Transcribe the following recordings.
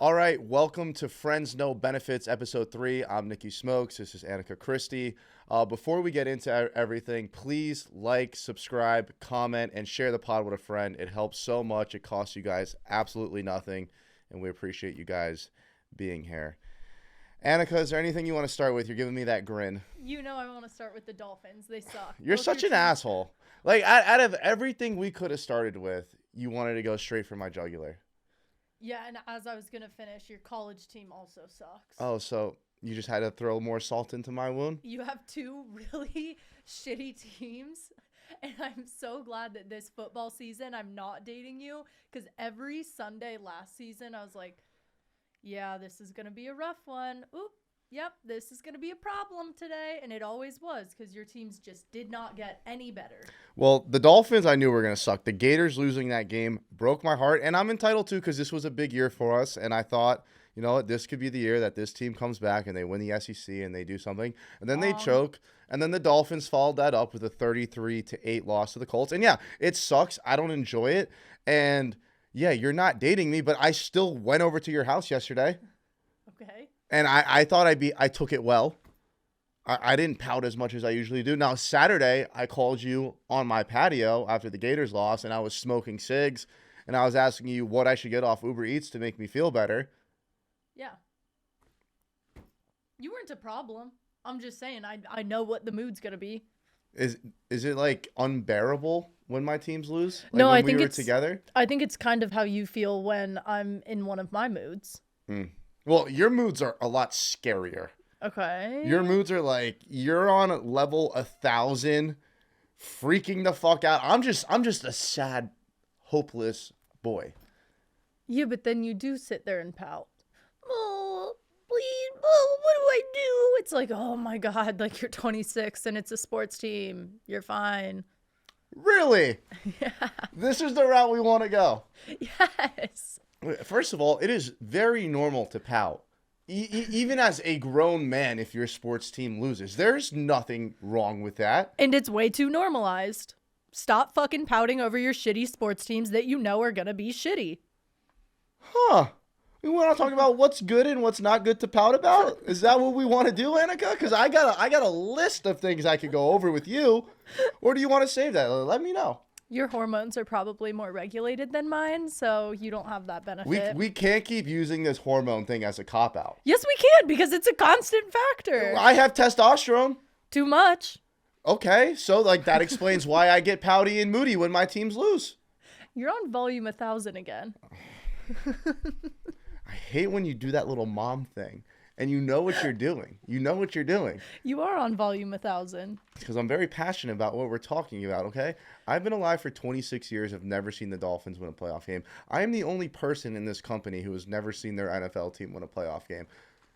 All right, welcome to Friends No Benefits, episode 3. I'm Nicky Smokes. This is Annika, Christy. Before we get into everything, please like, subscribe, comment, and share the pod with a friend. It helps so much. It costs you guys absolutely nothing, and we appreciate you guys being here. Annika, is there anything you want to start with? You're giving me that grin. You know I want to start with the Dolphins. They suck. You're such an asshole. Like, out of everything we could have started with, you wanted to go straight for my jugular. Yeah, and as I was going to finish, your college team also sucks. Oh, so you just had to throw more salt into my wound? You have two really shitty teams, and I'm so glad that this football season I'm not dating you, because every Sunday last season I was like, yeah, this is going to be a rough one. Oop, yep, this is going to be a problem today, and it always was, because your teams just did not get any better. Well, the Dolphins I knew were going to suck. The Gators losing that game broke my heart, and I'm entitled to because this was a big year for us, and I thought, you know what, this could be the year that this team comes back and they win the SEC and they do something, and then they choke, and then the Dolphins followed that up with a 33-8 loss to the Colts. And yeah, it sucks. I don't enjoy it, and yeah, you're not dating me, but I still went over to your house yesterday. Okay. And I thought I took it well. I didn't pout as much as I usually do. Now, Saturday, I called you on my patio after the Gators lost, and I was smoking cigs, and I was asking you what I should get off Uber Eats to make me feel better. Yeah. You weren't a problem. I'm just saying, I know what the mood's going to be. Is it, like, unbearable when my teams lose? Like, No, when I think we were it's together? I think it's kind of how you feel when I'm in one of my moods. Well, your moods are a lot scarier. Okay. Your moods are like, you're on level 1,000, freaking the fuck out. I'm just a sad, hopeless boy. Yeah, but then you do sit there and pout. Oh, please, oh, what do I do? It's like, oh my God, like you're 26 and it's a sports team. You're fine. Really? Yeah. This is the route we want to go. Yes. First of all, it is very normal to pout. Even as a grown man, if your sports team loses, there's nothing wrong with that. And it's way too normalized. Stop fucking pouting over your shitty sports teams that you know are going to be shitty. Huh. We want to talk about what's good and what's not good to pout about? Is that what we want to do, Annika? Because I got a list of things I could go over with you. Or do you want to save that? Let me know. Your hormones are probably more regulated than mine, so you don't have that benefit. We can't keep using this hormone thing as a cop-out. Yes, we can, because it's a constant factor. I have testosterone. Too much. Okay, so like that explains why I get pouty and moody when my teams lose. You're on volume 1,000 again. I hate when you do that little mom thing. And you know what you're doing. You know what you're doing. You are on volume 1,000. Because I'm very passionate about what we're talking about, okay? I've been alive for 26 years. I've never seen the Dolphins win a playoff game. I am the only person in this company who has never seen their NFL team win a playoff game.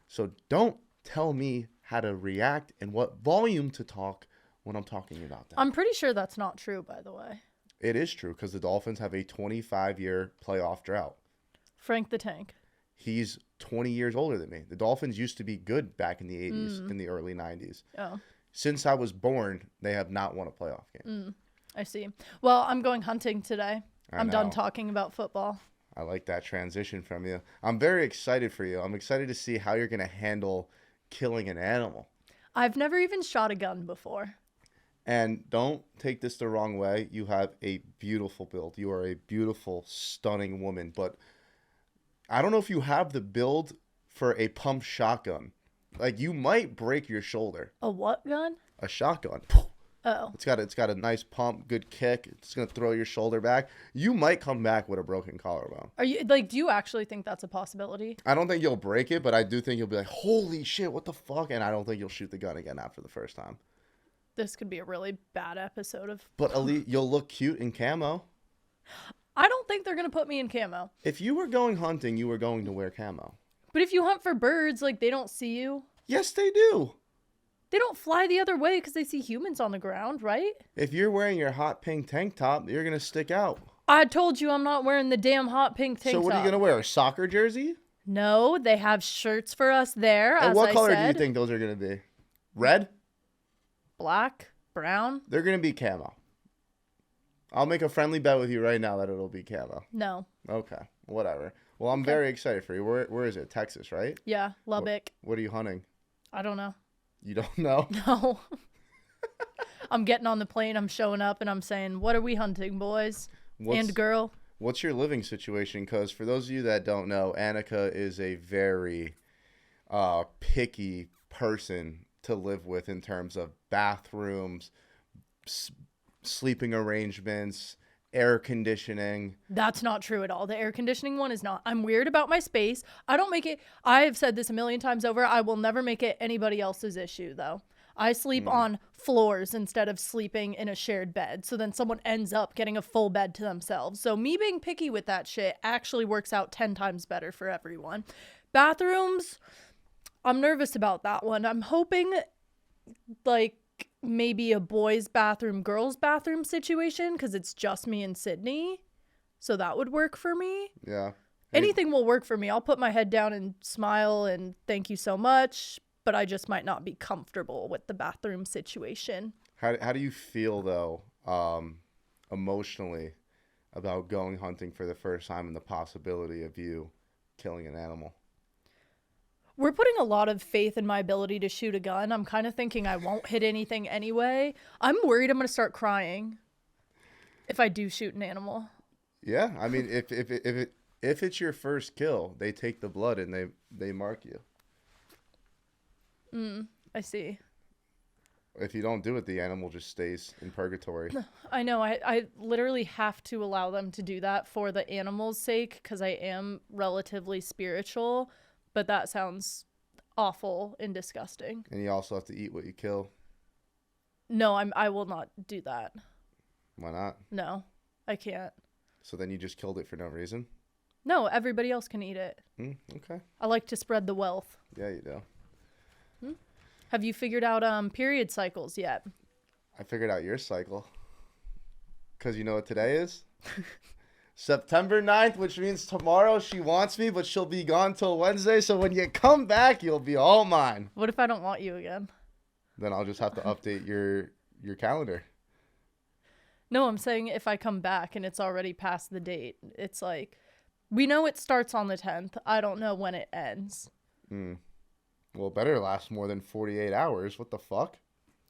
So don't tell me how to react and what volume to talk when I'm talking about that. I'm pretty sure that's not true, by the way. It is true because the Dolphins have a 25-year playoff drought. Frank the Tank. He's 20 years older than me. The Dolphins used to be good back in the 80s, in the early 90s. Oh. Since I was born, they have not won a playoff game. I see. Well, I'm going hunting today. I'm done talking about football. I like that transition from you. I'm very excited for you. I'm excited to see how you're going to handle killing an animal. I've never even shot a gun before. And don't take this the wrong way. You have a beautiful build. You are a beautiful, stunning woman, but I don't know if you have the build for a pump shotgun. Like, you might break your shoulder. A what gun? A shotgun. Oh. It's got a nice pump, good kick. It's going to throw your shoulder back. You might come back with a broken collarbone. Are you like, do you actually think that's a possibility? I don't think you'll break it, but I do think you'll be like, holy shit, what the fuck? And I don't think you'll shoot the gun again after the first time. This could be a really bad episode of... But you'll look cute in camo. I don't think they're going to put me in camo. If you were going hunting, you were going to wear camo. But if you hunt for birds, like, they don't see you. Yes, they do. They don't fly the other way because they see humans on the ground, right? If you're wearing your hot pink tank top, you're going to stick out. I told you I'm not wearing the damn hot pink tank top. So what are you going to wear, a soccer jersey? No, they have shirts for us there, And as what I color said. do you think those are going to be? Red? Black? Brown? They're going to be camo. I'll make a friendly bet with you right now that it'll be camo. No. Okay, whatever. Well, I'm Okay. very excited for you. Where is it? Texas, right? Yeah, Lubbock. What are you hunting? I don't know. You don't know? No. I'm getting on the plane, I'm showing up, and I'm saying, what are we hunting, boys and girl? What's your living situation? Because for those of you that don't know, Annika is a very picky person to live with in terms of bathrooms, sleeping arrangements, air conditioning. That's not true at all. The air conditioning one is not. I'm weird about my space. I don't make it. I have said this a million times over. I will never make it anybody else's issue, though. I sleep on floors instead of sleeping in a shared bed. So then someone ends up getting a full bed to themselves. So me being picky with that shit actually works out 10 times better for everyone. Bathrooms, I'm nervous about that one. I'm hoping like maybe a boys' bathroom, girls' bathroom situation because it's just me and Sydney. So that would work for me. Yeah. Anything will work for me. I'll put my head down and smile and thank you so much. But I just might not be comfortable with the bathroom situation. How do you feel, though, emotionally about going hunting for the first time and the possibility of you killing an animal? We're putting a lot of faith in my ability to shoot a gun. I'm kind of thinking I won't hit anything anyway. I'm worried I'm going to start crying if I do shoot an animal. Yeah, I mean, if it's your first kill, they take the blood and they mark you. I see. If you don't do it, the animal just stays in purgatory. I know. I literally have to allow them to do that for the animal's sake because I am relatively spiritual. But that sounds awful and disgusting. And you also have to eat what you kill. No, I will not do that. Why not? No, I can't. So then you just killed it for no reason? No, everybody else can eat it. Okay. I like to spread the wealth. Yeah, you do. Have you figured out period cycles yet? I figured out your cycle. Because you know what today is? September 9th, which means tomorrow she wants me, but she'll be gone till Wednesday. So when you come back, you'll be all mine. What if I don't want you again? Then I'll just have to update your calendar. No, I'm saying if I come back and it's already past the date. It's like, we know it starts on the 10th. I don't know when it ends. Well, it better last more than 48 hours. What the fuck?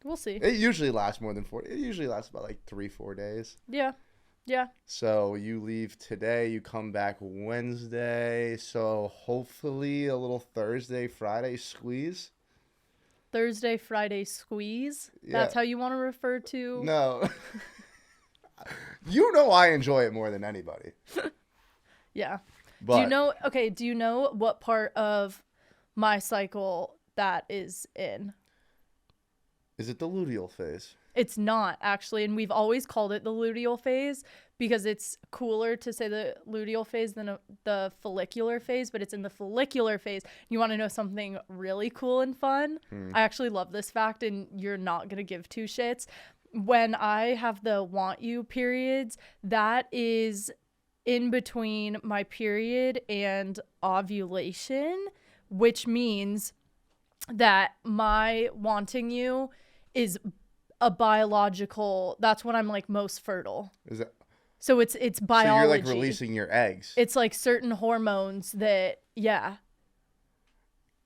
We'll see. It usually lasts more than 40. It usually lasts about like 3-4 days. Yeah. Yeah. So you leave today, you come back Wednesday. So hopefully a little Thursday, Friday squeeze. Thursday, Friday squeeze. Yeah. That's how you want to refer to? No. You know I enjoy it more than anybody. Yeah. But do you know what part of my cycle that is in? is it the luteal phase? It's not, actually, and we've always called it the luteal phase because it's cooler to say the luteal phase than the follicular phase, but it's in the follicular phase. You want to know something really cool and fun? I actually love this fact, and you're not going to give two shits. When I have the want you periods, that is in between my period and ovulation, which means that my wanting you is a biological, that's when I'm like most fertile. Is that So it's biology. so you're like releasing your eggs? It's like certain hormones that, yeah.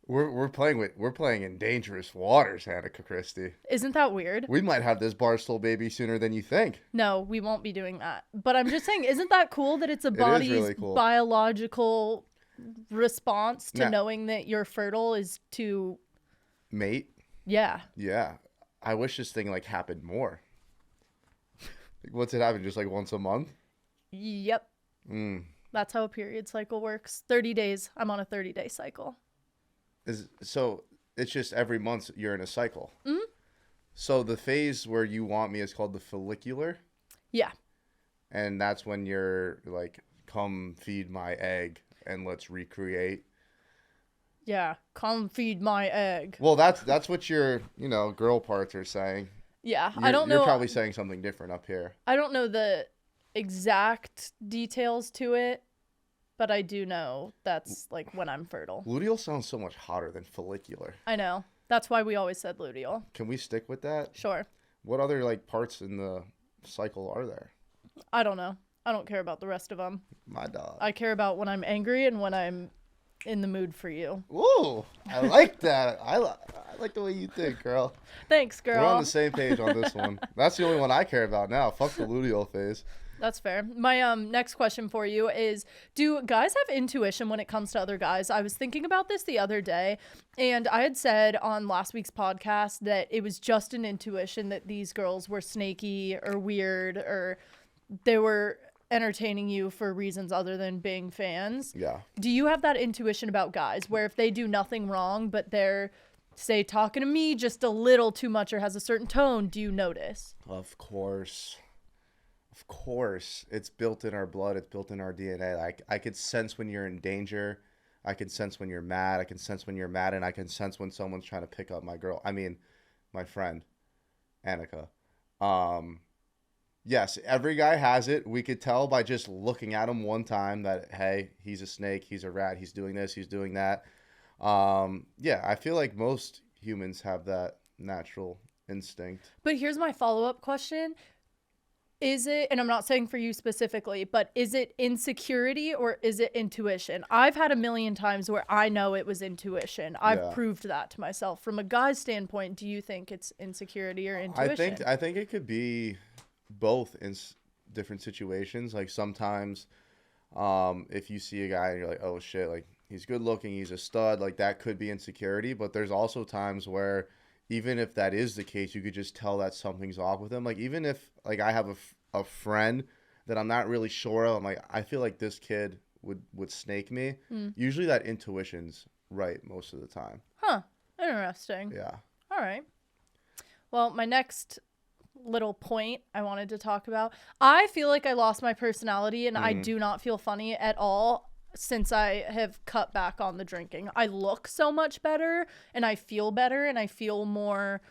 We're playing in dangerous waters, Annika Christy. Isn't that weird? We might have this barstool baby sooner than you think. No, we won't be doing that. But I'm just saying, isn't that cool that it's a body's really cool. biological response to Now- knowing that you're fertile is to, Mate? yeah. Yeah. I wish this thing like happened more. What's it happen? Just like once a month? Yep. That's how a period cycle works. 30 days. I'm on a 30-day cycle. So it's just every month you're in a cycle. So the phase where you want me is called the follicular, Yeah. and that's when you're like, come feed my egg and let's recreate. Yeah. Come feed my egg. Well, that's what your girl parts are saying. Yeah. I don't know. You're probably saying something different up here. I don't know the exact details to it, but I do know that's like when I'm fertile. Luteal sounds so much hotter than follicular. I know. That's why we always said luteal. Can we stick with that? Sure. What other like parts in the cycle are there? I don't know. I don't care about the rest of them. My dog. I care about when I'm angry and when I'm in the mood for you. Ooh, I like that. I like the way you think, girl. Thanks, girl. We're on the same page on this one. That's the only one I care about now. Fuck the luteal phase. That's fair. My next question for you is, do guys have intuition when it comes to other guys? I was thinking about this the other day, and I had said on last week's podcast that it was just an intuition that these girls were snaky or weird, or they were entertaining you for reasons other than being fans. Yeah. Do you have that intuition about guys where if they do nothing wrong, but they're, say, talking to me just a little too much or has a certain tone, do you notice? Of course. Of course. It's built in our blood. It's built in our DNA. Like, I could sense when you're in danger. I can sense when you're mad. I can sense when you're mad. And I can sense when someone's trying to pick up my friend, Annika. Yes, every guy has it. We could tell by just looking at him one time that, hey, he's a snake, he's a rat, he's doing this, he's doing that. Yeah, I feel like most humans have that natural instinct. But here's my follow-up question. Is it, and I'm not saying for you specifically, but is it insecurity or is it intuition? I've had a million times where I know it was intuition. I've proved that to myself. From a guy's standpoint, do you think it's insecurity or intuition? I think it could be both in different situations. Like sometimes if you see a guy and you're like, oh shit, like he's good looking, he's a stud, like that could be insecurity. But there's also times where even if that is the case, you could just tell that something's off with him. Like even if like I have a friend that I'm not really sure of, I'm like, I feel like this kid would snake me. Usually that intuition's right most of the time. Huh. Interesting. Yeah. All right. Well, my next little point I wanted to talk about. I feel like I lost my personality and I do not feel funny at all since I have cut back on the drinking. I look so much better and I feel better and I feel more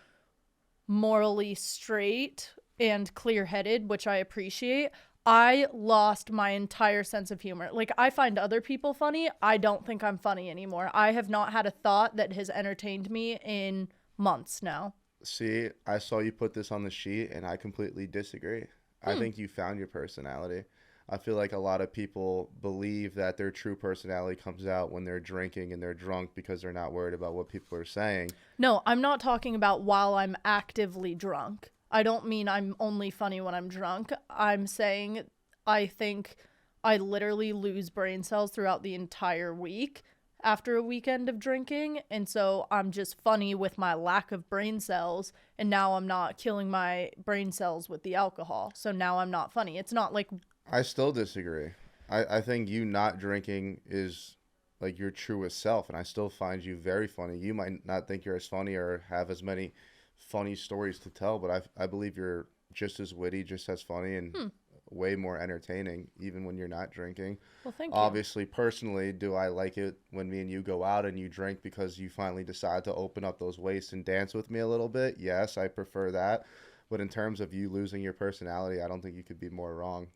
morally straight and clear-headed, which I appreciate. I lost my entire sense of humor. Like, I find other people funny. I don't think I'm funny anymore. I have not had a thought that has entertained me in months now. See, I saw you put this on the sheet, and I completely disagree. I think you found your personality. I feel like a lot of people believe that their true personality comes out when they're drinking and they're drunk because they're not worried about what people are saying. No, I'm not talking about while I'm actively drunk. I don't mean I'm only funny when I'm drunk. I'm saying I think I literally lose brain cells throughout the entire week after a weekend of drinking, and so I'm just funny with my lack of brain cells, and now I'm not killing my brain cells with the alcohol, so now I'm not funny. It's not like... I still disagree. I think you not drinking is like your truest self, and I still find you very funny. You might not think you're as funny or have as many funny stories to tell, but I believe you're just as witty, just as funny, and way more entertaining even when you're not drinking. Well, thank you. Obviously, personally, do I like it when me and you go out and you drink because you finally decide to open up those waists and dance with me a little bit? Yes, I prefer that. But in terms of you losing your personality, I don't think you could be more wrong.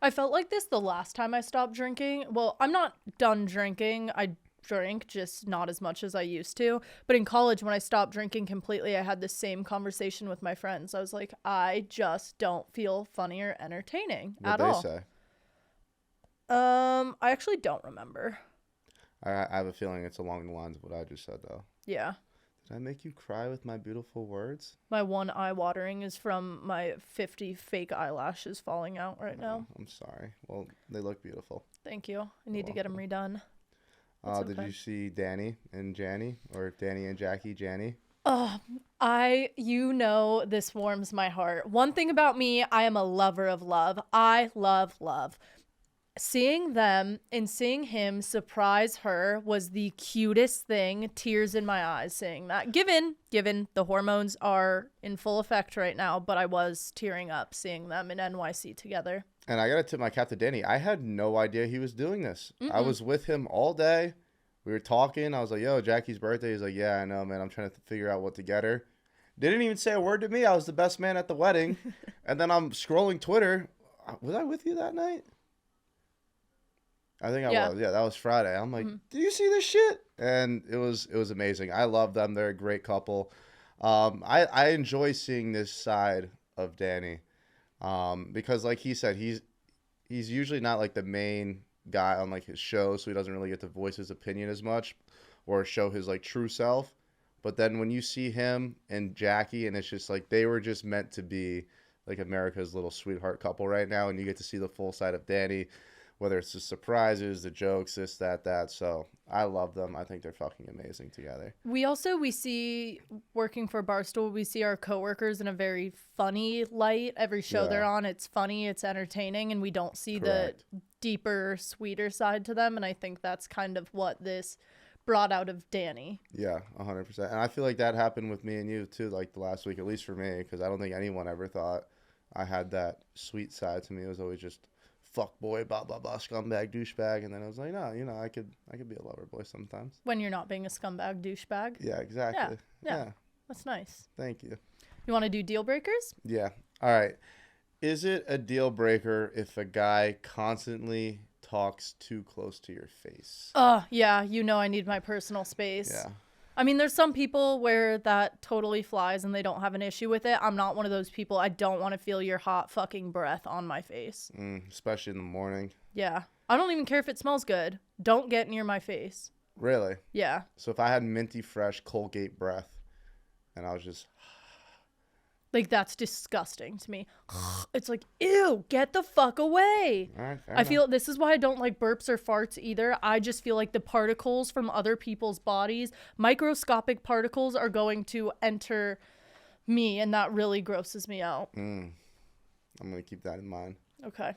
I felt like this the last time I stopped drinking. Well, I'm not done drinking. I drink, just not as much as I used to. But in college, when I stopped drinking completely, I had the same conversation with my friends. I was like, I just don't feel funny or entertaining at all. What'd they say? I actually don't remember. I have a feeling it's along the lines of what I just said, though. Yeah. Did I make you cry with my beautiful words? My one eye watering is from my 50 fake eyelashes falling out right now. I'm sorry. Well, they look beautiful. Thank you. I need to get them redone. Did you see Danny and Janny, or Danny and Jackie, Janny? You know, this warms my heart. One thing about me, I am a lover of love. I love love. Seeing them and seeing him surprise her was the cutest thing. Tears in my eyes seeing that. Given the hormones are in full effect right now, but I was tearing up seeing them in NYC together. And I got to tip my cap to Danny. I had no idea he was doing this. I was with him all day. We were talking. I was like, yo, Jackie's birthday. He's like, yeah, I know, man. I'm trying to figure out what to get her. Didn't even say a word to me. I was the best man at the wedding. And then I'm scrolling Twitter. Was I with you that night? I think I was. Yeah, that was Friday. I'm like, do you see this shit? And it was amazing. I love them. They're a great couple. I enjoy seeing this side of Danny because, like he said, he's usually not like the main guy on like his show, so he doesn't really get to voice his opinion as much or show his like true self. But then when you see him and Jackie, and it's just like they were just meant to be like America's little sweetheart couple right now, and you get to see the full side of Danny, whether it's the surprises, the jokes, this, that. So I love them. I think they're fucking amazing together. We see working for Barstool, we see our coworkers in a very funny light. Every show they're on, it's funny, it's entertaining, and we don't see Correct. the deeper, sweeter side to them. And I think that's kind of what this brought out of Danny. Yeah, 100%. And I feel like that happened with me and you too, like the last week, at least for me, because I don't think anyone ever thought I had that sweet side to me. It was always just fuck boy, blah blah blah, scumbag, douchebag, and then I was like, no, I could be a lover boy sometimes. When you're not being a scumbag douchebag. Yeah, exactly. Yeah. That's nice. Thank you. You want to do deal breakers? Yeah. All right. Is it a deal breaker if a guy constantly talks too close to your face? Yeah. I need my personal space. Yeah. I mean, there's some people where that totally flies and they don't have an issue with it. I'm not one of those people. I don't want to feel your hot fucking breath on my face. Especially in the morning. Yeah. I don't even care if it smells good. Don't get near my face. Really? Yeah. So if I had minty fresh Colgate breath and I was just... Like, that's disgusting to me. It's like, ew, get the fuck away. All right, fair I enough. feel this is why I don't like burps or farts either. I just feel like the particles from other people's bodies, microscopic particles, are going to enter me, and that really grosses me out. I'm going to keep that in mind. Okay.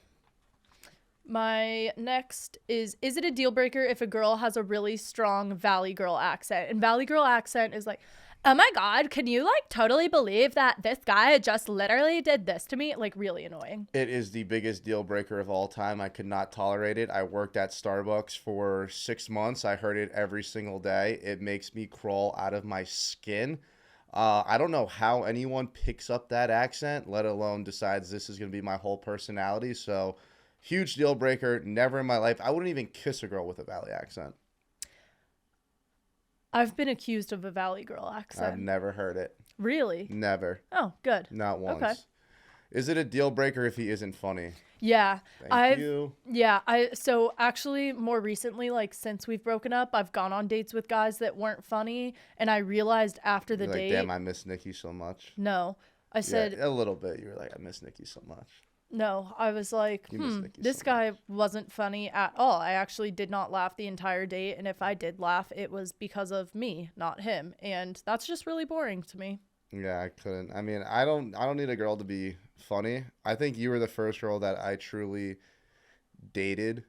My next is it a deal breaker if a girl has a really strong Valley Girl accent? And Valley Girl accent is like, oh my God, can you like totally believe that this guy just literally did this to me? Like, really annoying. It is the biggest deal breaker of all time. I could not tolerate it. I worked at Starbucks for 6 months. I heard it every single day. It makes me crawl out of my skin. I don't know how anyone picks up that accent, let alone decides this is going to be my whole personality. So, huge deal breaker. Never in my life. I wouldn't even kiss a girl with a Valley accent. I've been accused of a Valley Girl accent. I've never heard it. Really? Never. Oh, good. Not once. Okay. Is it a deal breaker if he isn't funny? Yeah. Thank you. Yeah, so actually more recently, like since we've broken up, I've gone on dates with guys that weren't funny, and I realized after the You're like, date, damn, I miss Nicky so much. no. I said Yeah, a little bit. You were like, I miss Nicky so much. no. I was like, You miss Nicky this so guy wasn't funny at all. I actually did not laugh the entire date, and if I did laugh, it was because of me, not him, and that's just really boring to me. Yeah, I couldn't. I mean, I don't need a girl to be funny. I think you were the first girl that I truly dated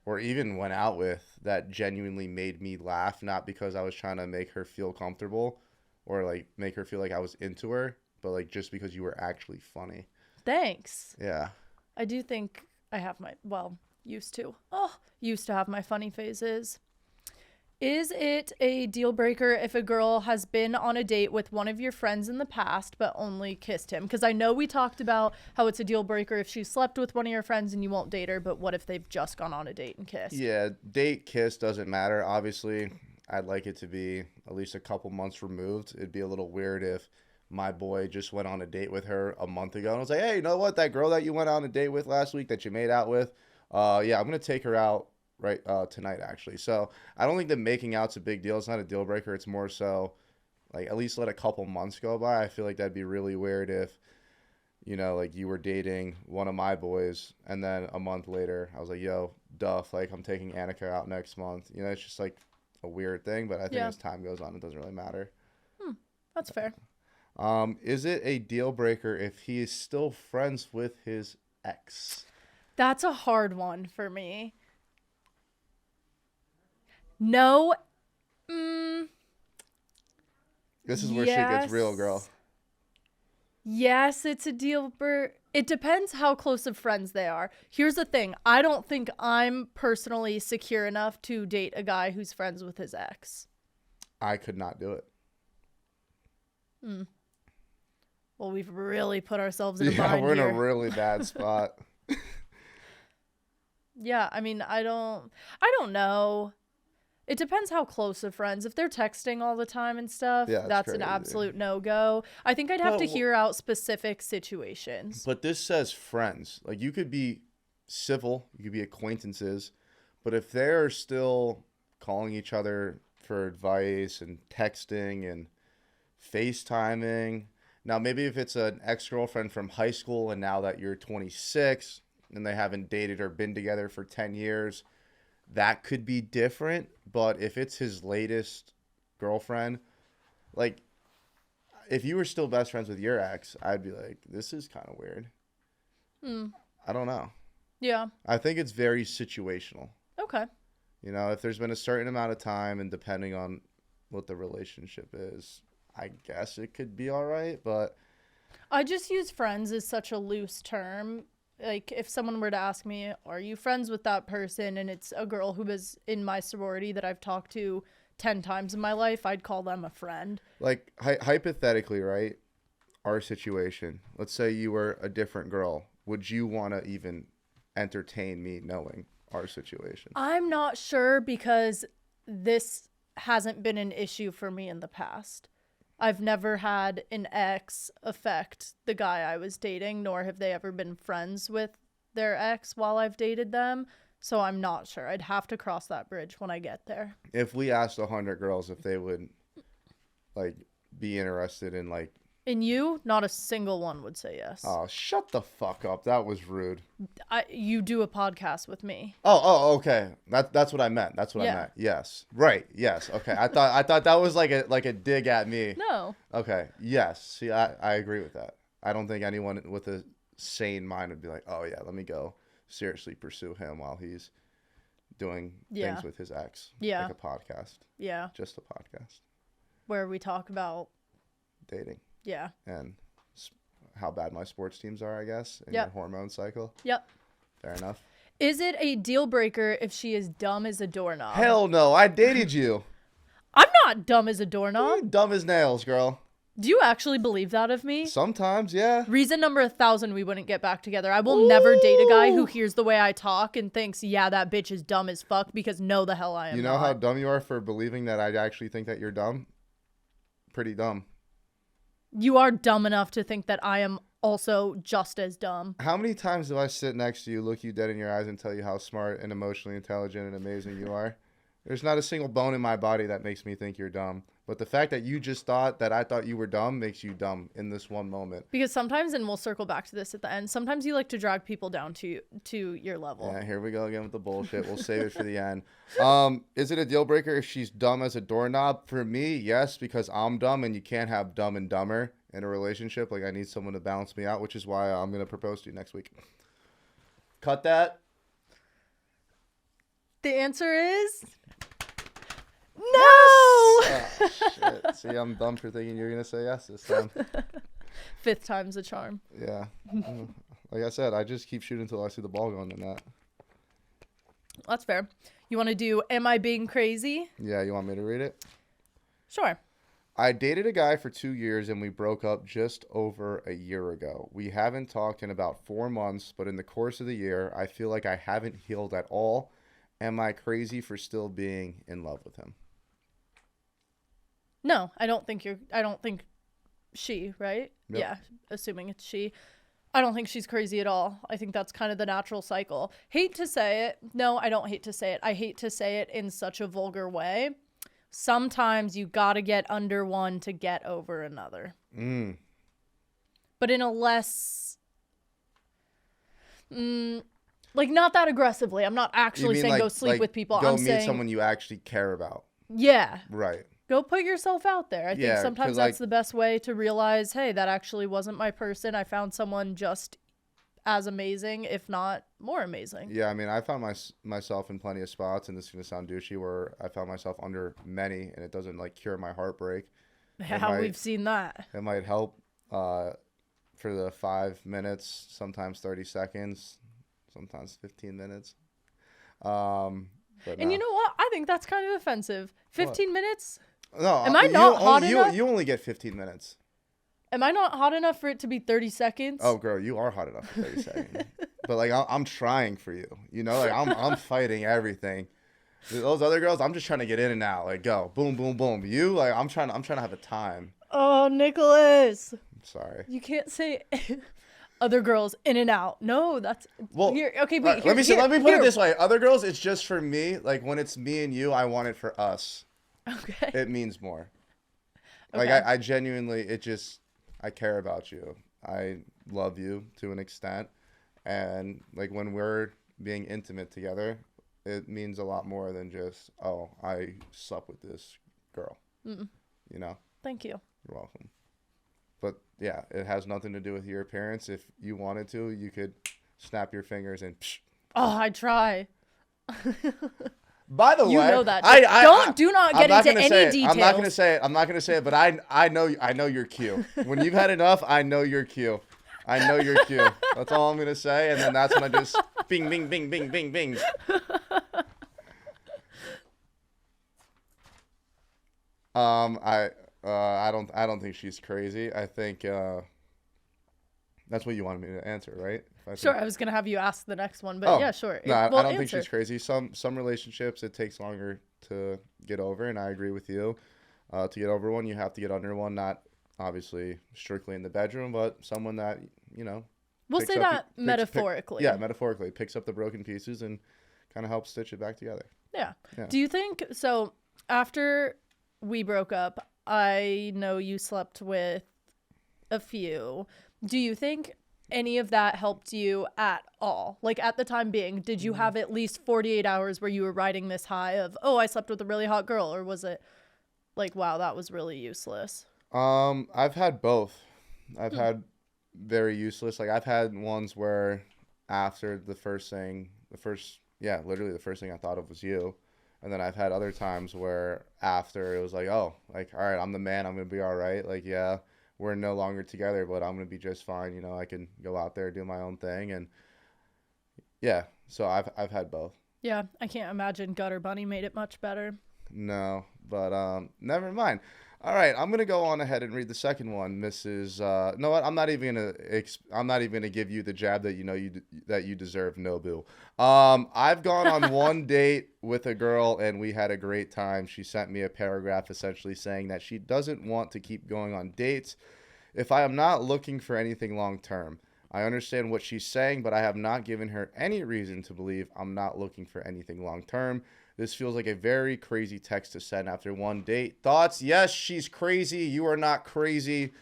or even went out with that genuinely made me laugh, not because I was trying to make her feel comfortable or like make her feel like I was into her, but like just because you were actually funny. Thanks. Yeah. I do think I have used to have my funny phases. Is it a deal breaker if a girl has been on a date with one of your friends in the past but only kissed him? Because I know we talked about how it's a deal breaker if she slept with one of your friends and you won't date her, but what if they've just gone on a date and kissed? Yeah, date, kiss doesn't matter. Obviously, I'd like it to be at least a couple months removed. It'd be a little weird if my boy just went on a date with her a month ago and was like, hey, you know what? That girl that you went on a date with last week that you made out with, yeah, I'm going to take her out tonight, actually. So I don't think that making out's a big deal. It's not a deal breaker. It's more so like at least let a couple months go by. I feel like that'd be really weird if, like you were dating one of my boys and then a month later I was like, yo, Duff, like I'm taking Annika out next month. It's just like a weird thing, but I think as time goes on, it doesn't really matter. That's fair. Is it a deal breaker if he is still friends with his ex? That's a hard one for me. No. This is where shit gets real, girl. Yes, it's a deal breaker. It depends how close of friends they are. Here's the thing. I don't think I'm personally secure enough to date a guy who's friends with his ex. I could not do it. Well, we've really put ourselves in a Yeah, bind we're in here. a really bad spot. Yeah, I mean, I don't know. It depends how close of friends. If they're texting all the time and stuff, Yeah, that's an crazy. absolute no-go. I think I'd have to But- hear out specific situations. But this says friends. Like you could be civil, you could be acquaintances, but if they're still calling each other for advice and texting and FaceTiming, now maybe if it's an ex-girlfriend from high school and now that you're 26 and they haven't dated or been together for 10 years, that could be different. But if it's his latest girlfriend, like, if you were still best friends with your ex, I'd be like, this is kind of weird. I don't know. Yeah. I think it's very situational. Okay. You know, if there's been a certain amount of time and depending on what the relationship is, I guess it could be all right. But I just use friends as such a loose term. Like, if someone were to ask me, are you friends with that person? And it's a girl who was in my sorority that I've talked to 10 times in my life, I'd call them a friend. like hypothetically, right? Our situation. Let's say you were a different girl. Would you want to even entertain me knowing our situation? I'm not sure because this hasn't been an issue for me in the past. I've never had an ex affect the guy I was dating, nor have they ever been friends with their ex while I've dated them. So I'm not sure. I'd have to cross that bridge when I get there. If we asked 100 girls if they would like be interested in like, In you, not a single one would say yes. oh, shut the fuck up. That was rude. You do a podcast with me. Oh, okay. That's what I meant. That's what I Yeah. meant. Yes. Right. Yes. Okay. I thought that was like a dig at me. No. Okay. Yes. See, I agree with that. I don't think anyone with a sane mind would be like, oh yeah, let me go seriously pursue him while he's doing Yeah. things with his ex. Yeah. Like a podcast. Yeah. Just a podcast. Where we talk about, Dating yeah. and how bad my sports teams are, I guess, in Yep. your hormone cycle. Yep. Fair enough. Is it a deal breaker if she is dumb as a doorknob? Hell no. I dated you. I'm not dumb as a doorknob. You're dumb as nails, girl. Do you actually believe that of me? Sometimes, yeah. Reason number 1,000 we wouldn't get back together. I will never date a guy who hears the way I talk and thinks, yeah, that bitch is dumb as fuck, because no, the hell I am You know not. how dumb you are for believing that I actually think that you're dumb? Pretty dumb. You are dumb enough to think that I am also just as dumb. How many times do I sit next to you, look you dead in your eyes, and tell you how smart and emotionally intelligent and amazing you are? There's not a single bone in my body that makes me think you're dumb. But the fact that you just thought that I thought you were dumb makes you dumb in this one moment. Because sometimes, and we'll circle back to this at the end, sometimes you like to drag people down to your level. Yeah, here we go again with the bullshit. We'll save it for the end. Is it a deal breaker if she's dumb as a doorknob? For me, yes, because I'm dumb and you can't have dumb and dumber in a relationship. Like, I need someone to balance me out, which is why I'm going to propose to you next week. Cut that. The answer is no. Oh, shit. See, I'm dumb for thinking you're going to say yes this time. Fifth time's a charm. Yeah. Like I said, I just keep shooting until I see the ball going in that. That's fair. You want to do Am I Being Crazy? Yeah, you want me to read it? Sure. I dated a guy for 2 years and we broke up just over a year ago. We haven't talked in about 4 months, but in the course of the year, I feel like I haven't healed at all. Am I crazy for still being in love with him? No, I don't think she, right? Yep. Yeah, assuming it's she. I don't think she's crazy at all. I think that's kind of the natural cycle. Hate to say it. No, I don't hate to say it. I hate to say it in such a vulgar way. Sometimes you gotta get under one to get over another. But in a less, like, not that aggressively. I'm not actually saying go sleep with people. Go I'm meet saying someone you actually care about. yeah. Right. Go put yourself out there. I think Yeah, sometimes 'cause, that's like, the best way to realize, hey, that actually wasn't my person. I found someone just as amazing, if not more amazing. Yeah, I mean, I found myself in plenty of spots, and this is going to sound douchey, where I found myself under many, and it doesn't, like, cure my heartbreak. How we've seen that. It might help for the 5 minutes, sometimes 30 seconds, sometimes 15 minutes. But And no. you know what? I think that's kind of offensive. 15 minutes? No, Am I not hot enough? You only get 15 minutes. Am I not hot enough for it to be 30 seconds? Oh, girl, you are hot enough for 30 seconds. But, like, I'm trying for you. You know, like, I'm fighting everything. Those other girls, I'm just trying to get in and out. Like, go, boom, boom, boom. You, like, I'm trying to have a time. Oh, Nicholas. I'm sorry. You can't say Other girls in and out. No, that's here. Okay, wait. let me here, let me put here. it this way. Other girls, it's just for me. Like when it's me and you, I want it for us. Okay. It means more. Like Okay. I genuinely, I care about you. I love you to an extent, and like when we're being intimate together, it means a lot more than just, oh, I slept with this girl. Mm. You know. Thank you. You're welcome. But yeah, it has nothing to do with your appearance. If you wanted to, you could snap your fingers and. Psh. Oh, I try. By the You way, know that. Do not get into any details. I'm not gonna say it. But I know your cue. When you've had enough, I know your cue. That's all I'm gonna say, and then that's when I just bing, bing, bing, bing, bing, bing. I don't think she's crazy. I think that's what you wanted me to answer, right? Sure, I was gonna have you ask the next one, but yeah, sure. No, I don't think answer. she's crazy. Some relationships it takes longer to get over, and I agree with you. To get over one, you have to get under one. Not obviously strictly in the bedroom, but someone that We'll say that metaphorically. Metaphorically, picks up the broken pieces and kind of helps stitch it back together. Yeah. Do you think so? After we broke up, I know you slept with a few. Do you think any of that helped you at all? Like at the time being, did you have at least 48 hours where you were riding this high of, oh, I slept with a really hot girl? Or was it like, wow, that was really useless? I've had both. I've had very useless. Like I've had ones where after literally the first thing I thought of was you. And then I've had other times where after it was like, oh, like, all right, I'm the man. I'm going to be all right. Like, yeah, we're no longer together, but I'm going to be just fine. I can go out there, do my own thing. And yeah, so I've had both. Yeah. I can't imagine Gutter Bunny made it much better. No, but never mind. All right, I'm gonna go on ahead and read the second one, Mrs. No, what? I'm not even gonna give you the jab that you deserve, Nobu. I've gone on one date with a girl and we had a great time. She sent me a paragraph essentially saying that she doesn't want to keep going on dates if I am not looking for anything long term. I understand what she's saying, but I have not given her any reason to believe I'm not looking for anything long term. This feels like a very crazy text to send after one date. Thoughts? Yes, she's crazy. You are not crazy.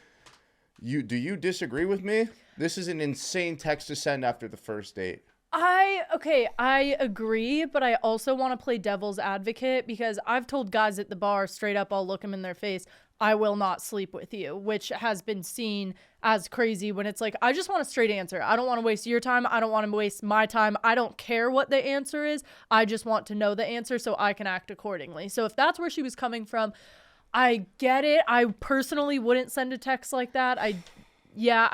Do you disagree with me? This is an insane text to send after the first date. I agree, but I also want to play devil's advocate because I've told guys at the bar straight up, I'll look them in their face, I will not sleep with you, which has been seen as crazy when it's like, I just want a straight answer. I don't want to waste your time. I don't want to waste my time. I don't care what the answer is. I just want to know the answer so I can act accordingly. So if that's where she was coming from, I get it. I personally wouldn't send a text like that. I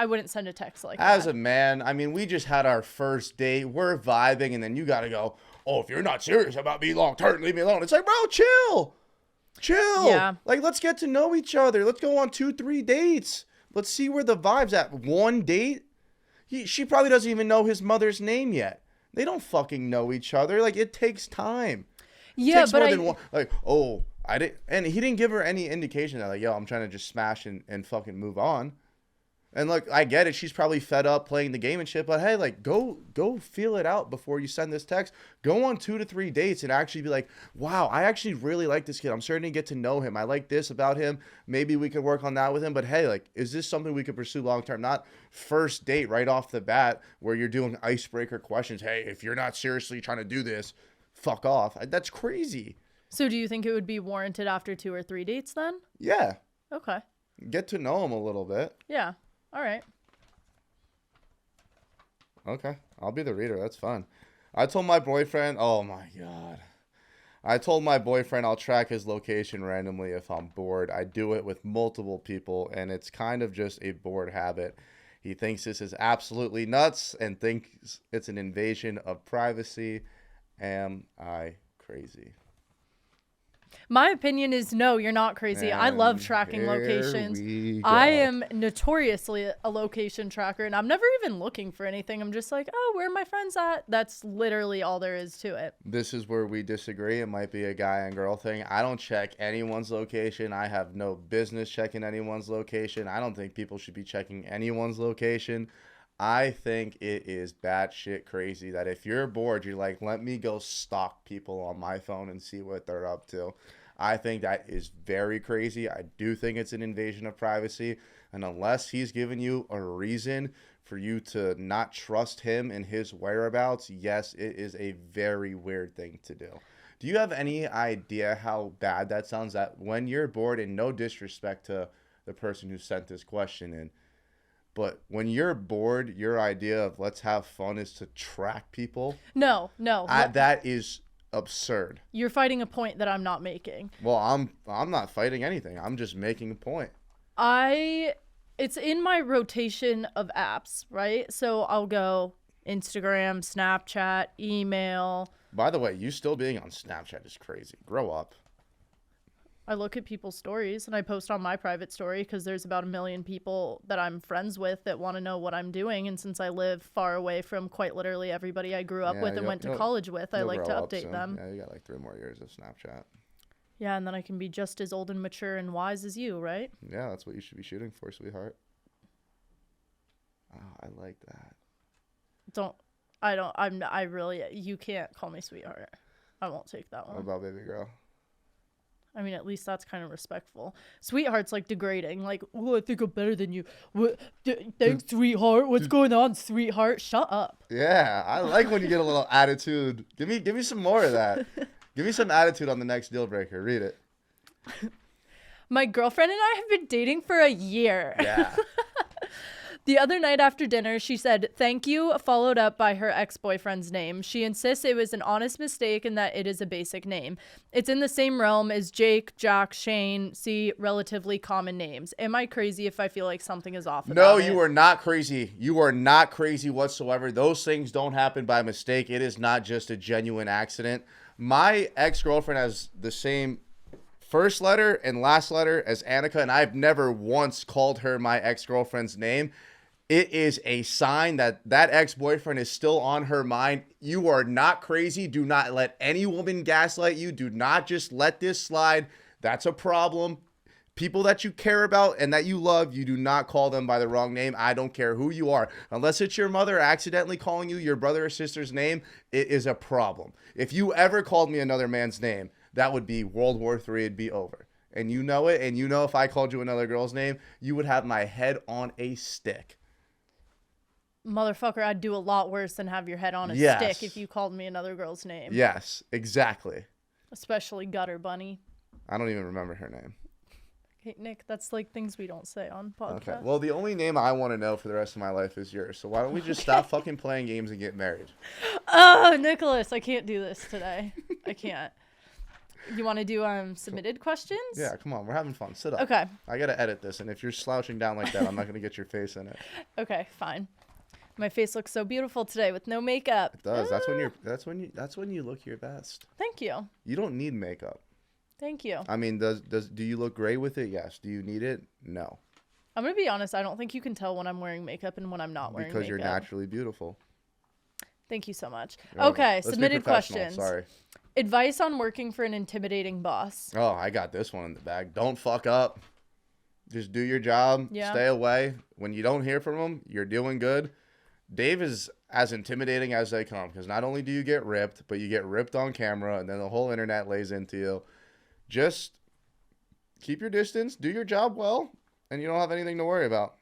wouldn't send a text like that. As a man, I mean, we just had our first date. We're vibing, and then you got to go, oh, if you're not serious about me long term, leave me alone. It's like, bro, chill. Yeah. Like, let's get to know each other. Let's go on 2-3 dates. Let's see where the vibe's at. One date? She probably doesn't even know his mother's name yet. They don't fucking know each other. Like, it takes time. Yeah, but I didn't, and he didn't give her any indication that, like, yo, I'm trying to just smash and fucking move on. And look, I get it. She's probably fed up playing the game and shit. But hey, like, go feel it out before you send this text. Go on 2 to 3 dates and actually be like, wow, I actually really like this kid. I'm starting to get to know him. I like this about him. Maybe we could work on that with him. But hey, like, is this something we could pursue long term? Not first date right off the bat where you're doing icebreaker questions. Hey, if you're not seriously trying to do this, fuck off. That's crazy. So do you think it would be warranted after 2 or 3 dates then? Yeah. Okay. Get to know him a little bit. Yeah. All right. Okay. I'll be the reader. That's fun. I told my boyfriend, oh my God. I told my boyfriend I'll track his location randomly if I'm bored. I do it with multiple people, and it's kind of just a bored habit. He thinks this is absolutely nuts and thinks it's an invasion of privacy. Am I crazy? My opinion is no, you're not crazy. I love tracking locations. I am notoriously a location tracker, and I'm never even looking for anything. I'm just like, oh, where are my friends at? That's literally all there is to it. This is where we disagree. It might be a guy and girl thing. I don't check anyone's location. I have no business checking anyone's location. I don't think people should be checking anyone's location. I think it is batshit crazy that if you're bored, you're like, let me go stalk people on my phone and see what they're up to. I think that is very crazy. I do think it's an invasion of privacy. And unless he's given you a reason for you to not trust him and his whereabouts, yes, it is a very weird thing to do. Do you have any idea how bad that sounds? That when you're bored, and no disrespect to the person who sent this question in, but when you're bored, your idea of let's have fun is to track people. No. That is absurd. You're fighting a point that I'm not making. Well, I'm not fighting anything. I'm just making a point. It's in my rotation of apps, right? So I'll go Instagram, Snapchat, email. By the way, you still being on Snapchat is crazy. Grow up. I look at people's stories and I post on my private story because there's about 1 million people that I'm friends with that want to know what I'm doing. And since I live far away from quite literally everybody I grew up with and went to college with, I like to update them. Yeah, you got like 3 more years of Snapchat. Yeah, and then I can be just as old and mature and wise as you, right? Yeah, that's what you should be shooting for, sweetheart. Oh, I like that. You can't call me sweetheart. I won't take that one. What about baby girl? I mean, at least that's kind of respectful. Sweetheart's like degrading. Like, oh, I think I'm better than you. What? Thanks, sweetheart. What's going on, sweetheart? Shut up. Yeah, I like when you get a little attitude. Give me some more of that. Give me some attitude on the next deal breaker. Read it. My girlfriend and I have been dating for a year. Yeah. The other night after dinner, she said, "Thank you," followed up by her ex-boyfriend's name. She insists it was an honest mistake and that it is a basic name. It's in the same realm as Jake, Jack, Shane, see relatively common names. Am I crazy if I feel like something is off about it? No, you are not crazy. You are not crazy whatsoever. Those things don't happen by mistake. It is not just a genuine accident. My ex-girlfriend has the same first letter and last letter as Annika, and I've never once called her my ex-girlfriend's name. It is a sign that that ex-boyfriend is still on her mind. You are not crazy. Do not let any woman gaslight you. Do not just let this slide. That's a problem. People that you care about and that you love, you do not call them by the wrong name. I don't care who you are. Unless it's your mother accidentally calling you your brother or sister's name, it is a problem. If you ever called me another man's name, that would be World War III. It'd be over. And you know it. And you know if I called you another girl's name, you would have my head on a stick. Motherfucker, I'd do a lot worse than have your head on a stick if you called me another girl's name. Yes, exactly. Especially Gutter Bunny. I don't even remember her name. Okay, Nick, that's like things we don't say on podcast. Okay, well, the only name I want to know for the rest of my life is yours. So why don't we just stop fucking playing games and get married? Oh, Nicholas, I can't do this today. I can't. You want to do submitted questions? Yeah, come on. We're having fun. Sit up. Okay. I got to edit this, and if you're slouching down like that, I'm not going to get your face in it. Okay, fine. My face looks so beautiful today with no makeup. It does. That's when you look your best. Thank you. You don't need makeup. Thank you. I mean, do you look great with it? Yes. Do you need it? No. I'm going to be honest. I don't think you can tell when I'm wearing makeup and when I'm not wearing makeup. Because you're naturally beautiful. Thank you so much. Okay, submitted questions. Sorry. Advice on working for an intimidating boss. Oh, I got this one in the bag. Don't fuck up. Just do your job. Yeah. Stay away. When you don't hear from them, you're doing good. Dave is as intimidating as they come because not only do you get ripped, but you get ripped on camera and then the whole internet lays into you. Just keep your distance, do your job well, and you don't have anything to worry about.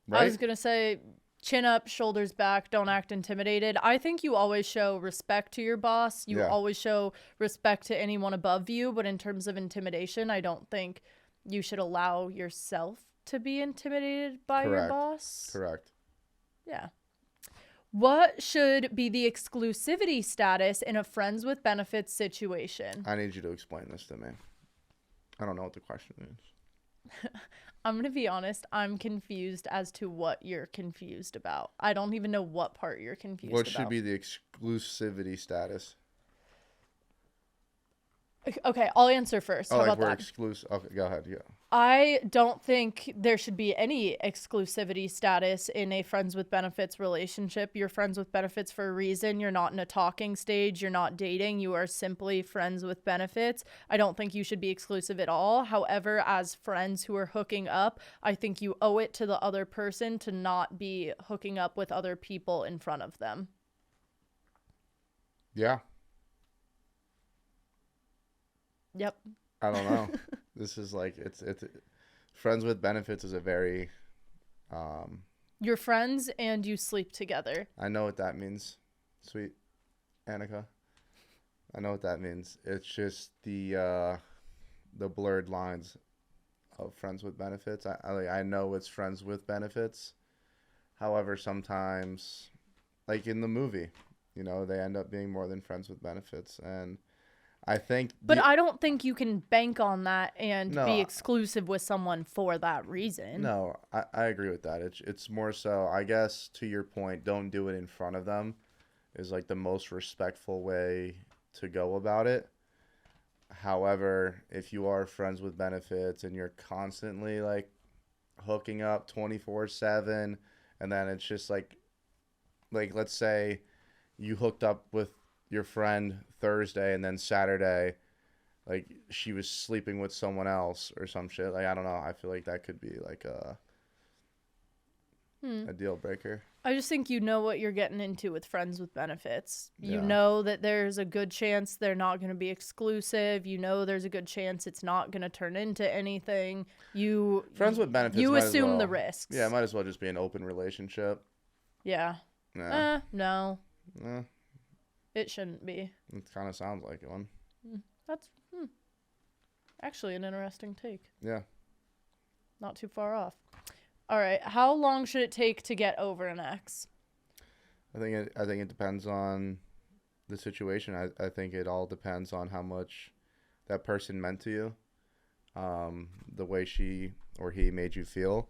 Right? I was going to say chin up, shoulders back, don't act intimidated. I think you always show respect to your boss. You always show respect to anyone above you. But in terms of intimidation, I don't think you should allow yourself to be intimidated by your boss. Correct. Yeah. What should be the exclusivity status in a friends with benefits situation? I need you to explain this to me. I don't know what the question is. I'm going to be honest. I'm confused as to what you're confused about. I don't even know what part you're confused about. What should be the exclusivity status? Okay, I'll answer first. How about that? Exclusive. Okay, go ahead. Yeah. I don't think there should be any exclusivity status in a friends with benefits relationship. You're friends with benefits for a reason. You're not in a talking stage. You're not dating. You are simply friends with benefits. I don't think you should be exclusive at all. However, as friends who are hooking up, I think you owe it to the other person to not be hooking up with other people in front of them. Yeah. Yep. I don't know. This is like it's friends with benefits is a very You're friends and you sleep together. I know what that means, sweet Annika. I know what that means. It's just the blurred lines of friends with benefits. I know it's friends with benefits. However, sometimes, like in the movie, they end up being more than friends with benefits, and I think. But I don't think you can bank on that and No, be exclusive with someone for that reason. No, I agree with that. It's more so, I guess, to your point, don't do it in front of them is like the most respectful way to go about it. However, if you are friends with benefits and you're constantly like hooking up 24/7, and then it's just like let's say you hooked up with your friend Thursday and then Saturday, like she was sleeping with someone else or some shit. Like, I don't know. I feel like that could be like a deal breaker. I just think you know what you're getting into with friends with benefits. You Yeah. know that there's a good chance they're not going to be exclusive. You know there's a good chance it's not going to turn into anything. Friends with benefits. You might as assume well- the risks. Yeah, it might as well just be an open relationship. Yeah. Yeah. No. Eh, It shouldn't be. it kind of sounds like one. That's actually an interesting take. Yeah. Not too far off. All right. How long should it take to get over an ex? I think it depends on the situation. I think it all depends on how much that person meant to you, the way she or he made you feel.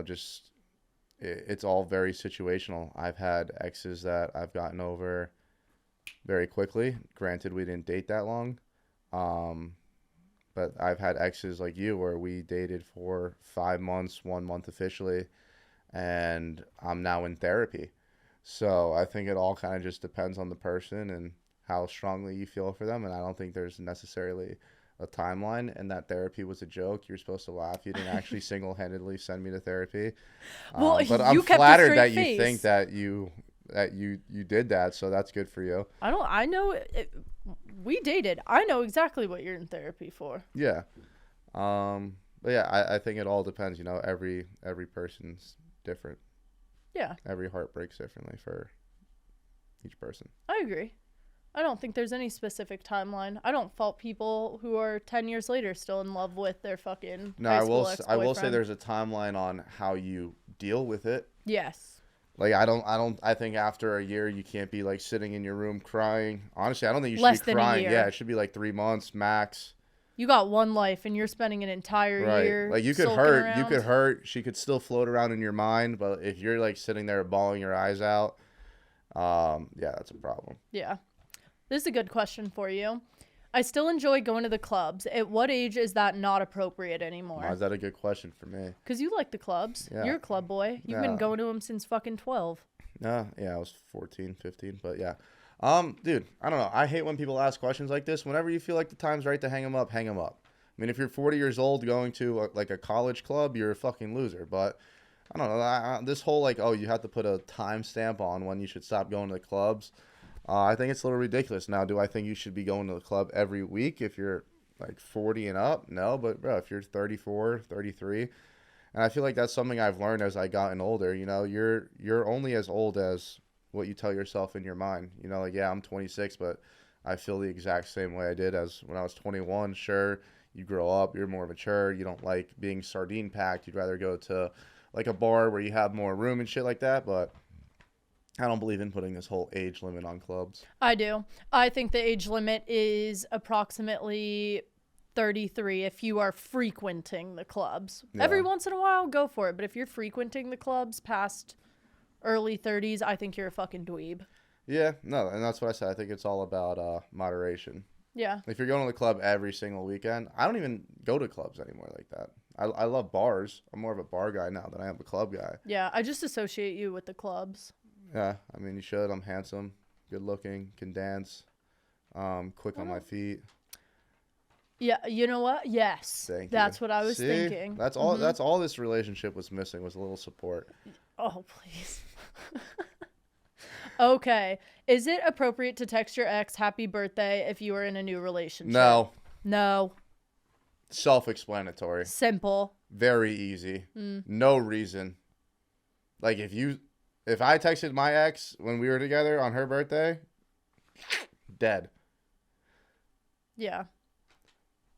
Just it's all very situational. I've had exes that I've gotten over very quickly. Granted, we didn't date that long. But I've had exes like you where we dated for 5 months, 1 month officially, and I'm now in therapy. So I think it all kind of just depends on the person and how strongly you feel for them. And I don't think there's necessarily a timeline, and that therapy was a joke. You're supposed to laugh. You didn't actually single-handedly send me to therapy. Well, but I'm you kept a flattered straight that face. you think that you did that, so that's good for you. I know we dated. I know exactly what you're in therapy for. Yeah. But yeah, I think it all depends. Every person's different. Yeah, Every heart breaks differently for each person. I agree. I don't think there's any specific timeline. I don't fault people who are 10 years later still in love with their fucking No, high I school will ex-boyfriend. say there's a timeline on how you deal with it. Yes. Like, I think after a year you can't be like sitting in your room crying. Honestly, I don't think you should Less be than a crying. year. Yeah, it should be like 3 months max. You got one life and you're spending an entire Right. year Like, you could sulking hurt. around. You could hurt. She could still float around in your mind, but if you're like sitting there bawling your eyes out, yeah, that's a problem. Yeah. This is a good question for you. I still enjoy going to the clubs. At what age is that not appropriate Why anymore? is that a good question for me? Because you like the clubs. Yeah. You're a club boy. You've been Yeah. going to them since fucking 12. Yeah, I was 14, 15, but yeah. Dude, I don't know. I hate when people ask questions like this. Whenever you feel like the time's right to hang them up, hang them up. I mean, if you're 40 years old going to a college club, you're a fucking loser. But I don't know. This whole like, oh, you have to put a timestamp on when you should stop going to the clubs. I think it's a little ridiculous. Now, do I think you should be going to the club every week if you're like 40 and up? No, but bro, if you're 34, 33, and I feel like that's something I've learned as I gotten older. You're only as old as what you tell yourself in your mind. Like, yeah, I'm 26, but I feel the exact same way I did as when I was 21. Sure, you grow up, you're more mature. You don't like being sardine packed. You'd rather go to like a bar where you have more room and shit like that, but I don't believe in putting this whole age limit on clubs. I do. I think the age limit is approximately 33 if you are frequenting the clubs. Yeah. Every once in a while, go for it. But if you're frequenting the clubs past early 30s, I think you're a fucking dweeb. Yeah, no, and that's what I said. I think it's all about moderation. Yeah. If you're going to the club every single weekend, I don't even go to clubs anymore like that. I love bars. I'm more of a bar guy now than I am a club guy. Yeah, I just associate you with the clubs. Yeah, I mean, you should. I'm handsome, good looking, can dance, quick on my feet. Yeah, you know what? Yes. Thank you. That's what I was See? thinking. That's all. That's all this relationship was missing was a little support. Oh, please. Okay. Is it appropriate to text your ex happy birthday if you are in a new relationship? No. No. Self-explanatory. Simple. Very easy. No reason. Like if I texted my ex when we were together on her birthday, dead. Yeah.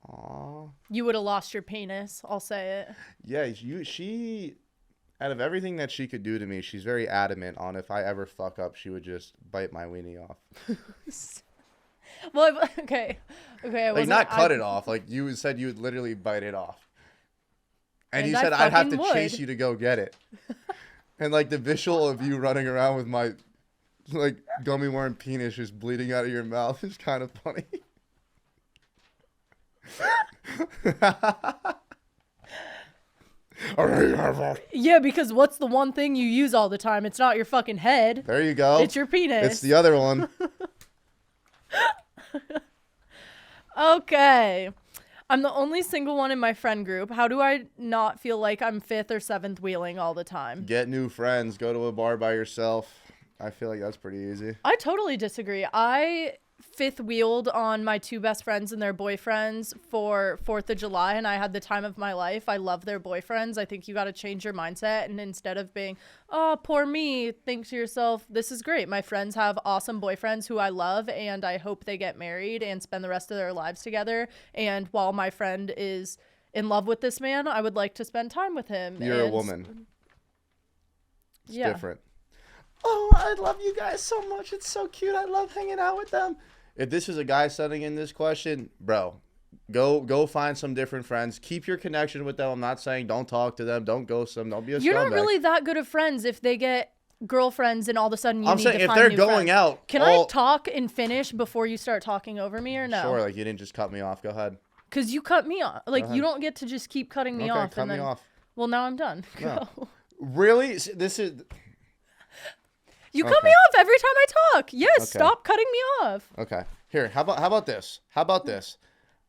Aww. You would have lost your penis. I'll say it. Yeah, she out of everything that she could do to me, she's very adamant on if I ever fuck up, she would just bite my weenie off. Well, okay. Like not cut it off. Like you said, you would literally bite it off. And you I said I'd have to fucking chase would. you to go get it. And like the visual of you running around with my like gummy worm penis just bleeding out of your mouth is kind of funny. Yeah, because what's the one thing you use all the time? It's not your fucking head. There you go. It's your penis. It's the other one. Okay. I'm the only single one in my friend group. How do I not feel like I'm fifth or seventh wheeling all the time? Get new friends. Go to a bar by yourself. I feel like that's pretty easy. I totally disagree. I fifth wheeled on my two best friends and their boyfriends for 4th of July, and I had the time of my life. I love their boyfriends. I think you got to change your mindset, and instead of being, oh, poor me, think to yourself, this is great. My friends have awesome boyfriends who I love, and I hope they get married and spend the rest of their lives together. And while my friend is in love with this man, I would like to spend time with him. You're a woman. It's different. Oh, I love you guys so much. It's so cute. I love hanging out with them. If this is a guy sending in this question, bro, go find some different friends. Keep your connection with them. I'm not saying don't talk to them. Don't ghost them. Don't be a scumbag. You're not really that good of friends if they get girlfriends and all of a sudden you I'm need saying to if find they're new going friends. out. Can I talk and finish before you start talking over me or no? Sure, like you didn't just cut me off. Go ahead. Because you cut me off. Like, you don't get to just keep cutting me off. Cut me off. Well, now I'm done. No. Go. Really? This is... You cut me off every time I talk. Yes, Okay. stop cutting me off. Okay. Here, how about this? How about this?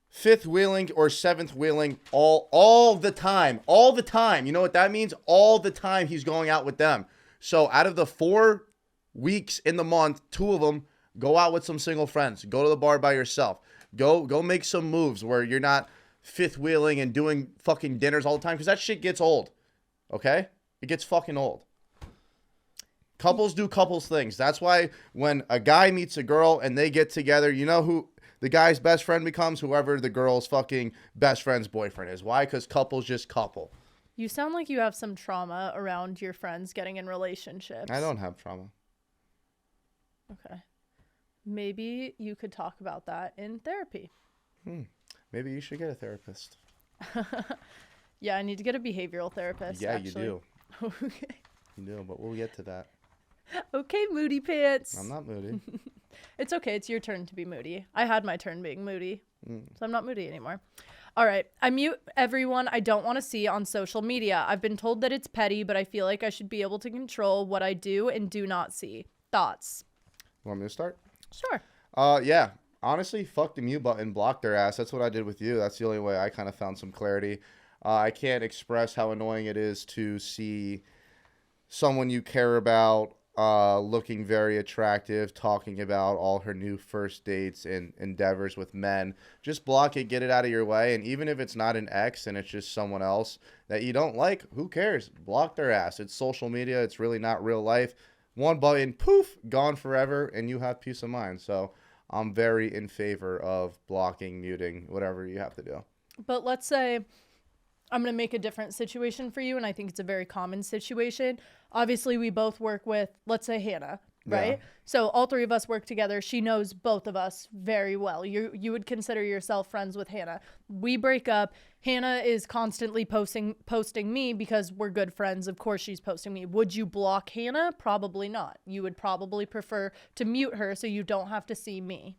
Fifth wheeling or seventh wheeling all the time. All the time. You know what that means? All the time he's going out with them. So out of the 4 weeks in the month, 2 of them go out with some single friends. Go to the bar by yourself. Go make some moves where you're not fifth wheeling and doing fucking dinners all the time, because that shit gets old. Okay? It gets fucking old. Couples do couples things. That's why when a guy meets a girl and they get together, you know who the guy's best friend becomes? Whoever the girl's fucking best friend's boyfriend is. Why? Because couples just couple. You sound like you have some trauma around your friends getting in relationships. I don't have trauma. Okay. Maybe you could talk about that in therapy. Maybe you should get a therapist. Yeah, I need to get a behavioral therapist. Yeah, actually. you do. Okay. You do, but we'll get to that. Okay, moody pants. I'm not moody. It's okay. It's your turn to be moody. I had my turn being moody, so I'm not moody anymore. All right. I mute everyone I don't want to see on social media. I've been told that it's petty, but I feel like I should be able to control what I do and do not see. Thoughts? Want me to start? Sure. Yeah. Honestly, fuck the mute button, block their ass. That's what I did with you. That's the only way I kind of found some clarity. I can't express how annoying it is to see someone you care about looking very attractive, talking about all her new first dates and endeavors with men. Just block it, get it out of your way. And even if it's not an ex and it's just someone else that you don't like, who cares? Block their ass. It's social media. It's really not real life. One button, poof, gone forever, and you have peace of mind. So I'm very in favor of blocking, muting, whatever you have to do. But let's say I'm going to make a different situation for you, and I think it's a very common situation. Obviously, we both work with, let's say, Hannah, right? Yeah. So all 3 of us work together. She knows both of us very well. You would consider yourself friends with Hannah. We break up. Hannah is constantly posting me because we're good friends. Of course, she's posting me. Would you block Hannah? Probably not. You would probably prefer to mute her so you don't have to see me.